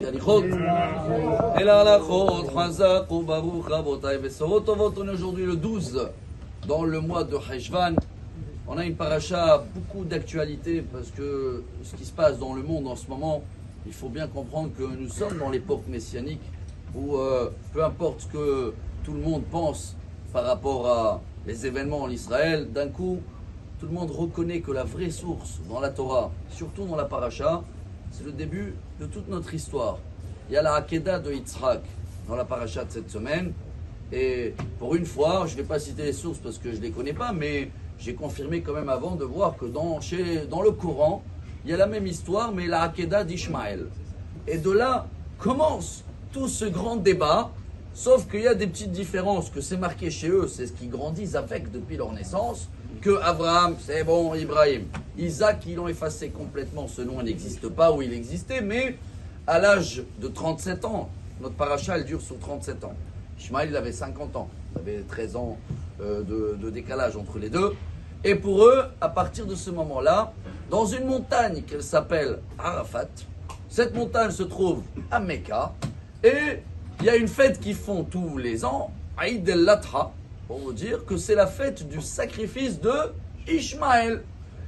Alichot. Et la Alachot, Chazak, Baruch, Rabotai, Besorot, Tovot. On est aujourd'hui le 12 dans le mois de Heshvan. On a une paracha, beaucoup d'actualité parce que ce qui se passe dans le monde en ce moment, il faut bien comprendre que nous sommes dans l'époque messianique où peu importe ce que tout le monde pense par rapport à les événements en Israël, d'un coup, tout le monde reconnaît que la vraie source dans la Torah, surtout dans la paracha, c'est le début de toute notre histoire. Il y a la Hakeda de Yitzhak dans la paracha de cette semaine. Et pour une fois, je ne vais pas citer les sources parce que je ne les connais pas, mais j'ai confirmé quand même avant de voir que dans le Coran, il y a la même histoire, mais la Hakeda d'Ishmaël. Et de là commence tout ce grand débat, sauf qu'il y a des petites différences, que c'est marqué chez eux, c'est ce qu'ils grandissent avec depuis leur naissance, que Abraham, c'est bon, Ibrahim. Isaac, ils l'ont effacé complètement, ce nom n'existe pas, ou il existait, mais à l'âge de 37 ans, notre paracha, elle dure sur 37 ans. Ishmaël, il avait 50 ans, il avait 13 ans de décalage entre les deux. Et pour eux, à partir de ce moment-là, dans une montagne qu'elle s'appelle Arafat, cette montagne se trouve à Mecca, et il y a une fête qu'ils font tous les ans, Aïd el-Ladha, pour vous dire que c'est la fête du sacrifice de Ishmaël.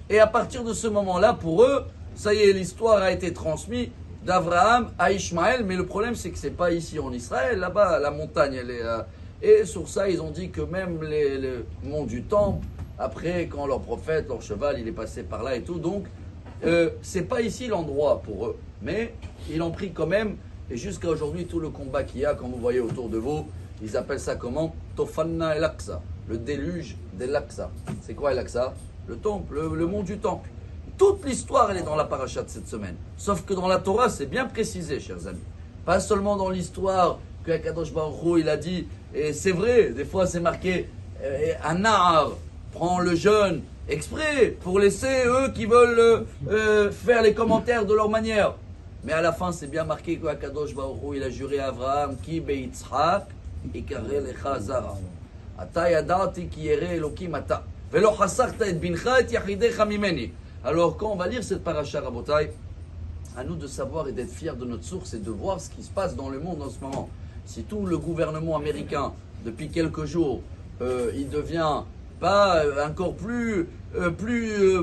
Et à partir de ce moment-là, pour eux, ça y est, l'histoire a été transmise d'Abraham à Ishmaël, mais le problème c'est que c'est pas ici en Israël, là-bas, la montagne, elle est... Et sur ça, ils ont dit que même le mont du Temple, après, quand leur prophète, leur cheval, il est passé par là et tout, donc, c'est pas ici l'endroit pour eux. Mais ils l'ont pris quand même, et jusqu'à aujourd'hui, tout le combat qu'il y a, comme vous voyez autour de vous, ils appellent ça comment? Tofanna el-Aqsa, le déluge d'El-Aqsa. C'est quoi El-Aqsa? Le temple, le mont du temple. Toute l'histoire, elle est dans la paracha de cette semaine. Sauf que dans la Torah, c'est bien précisé, chers amis. Pas seulement dans l'histoire que Kadosh Baruch Hu, il a dit, et c'est vrai, des fois c'est marqué, un Nahar prend le jeune exprès pour laisser eux qui veulent faire les commentaires de leur manière. Mais à la fin, c'est bien marqué que Kadosh Baruch Hu, il a juré à Abraham, Ki be-Yitzhak, ikare lecha zara. Ata yadati ki yere Elokim ata. Velo chasarta et bincha et yachidecha mimeni. Alors, quand on va lire cette paracha, Rabotai, à nous de savoir et d'être fiers de notre source et de voir ce qui se passe dans le monde en ce moment. Si tout le gouvernement américain, depuis quelques jours, il devient pas encore plus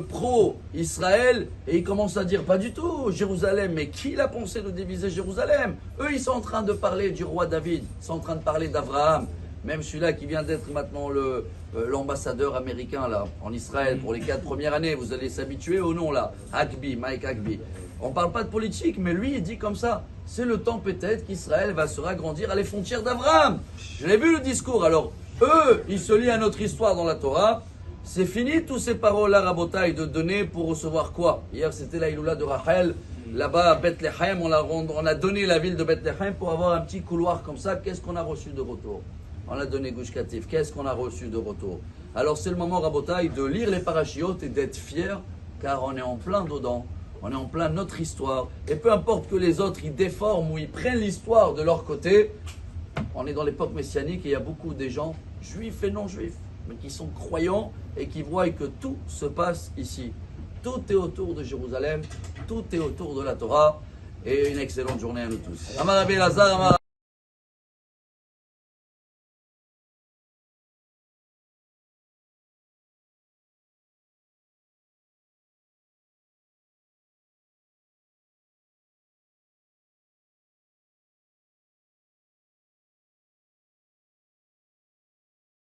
pro-Israël, et il commence à dire pas du tout Jérusalem, mais qui l'a pensé de diviser Jérusalem? Eux, ils sont en train de parler du roi David, ils sont en train de parler d'Abraham, même celui-là qui vient d'être maintenant l'ambassadeur américain là, en Israël pour les 4 premières années, vous allez s'habituer au nom là, Mike Agbi. On ne parle pas de politique, mais lui il dit comme ça, c'est le temps peut-être qu'Israël va se agrandir à les frontières d'Abraham. Je l'ai vu le discours, alors eux, ils se lient à notre histoire dans la Torah. C'est fini tous ces paroles-là, Rabotai, de donner pour recevoir quoi? Hier c'était la Iloula de Rachel, là-bas à Bethléem, on a donné la ville de Bethléem pour avoir un petit couloir comme ça. Qu'est-ce qu'on a reçu de retour? On a donné Gush Katif. Qu'est-ce qu'on a reçu de retour? Alors c'est le moment, Rabotai, de lire les parachiotes et d'être fiers, car on est en plein dedans. On est en plein notre histoire. Et peu importe que les autres, ils déforment ou ils prennent l'histoire de leur côté, on est dans l'époque messianique et il y a beaucoup de gens, juifs et non juifs, mais qui sont croyants et qui voient que tout se passe ici. Tout est autour de Jérusalem, tout est autour de la Torah. Et une excellente journée à nous tous. Amar Rabbi Elazar, Amar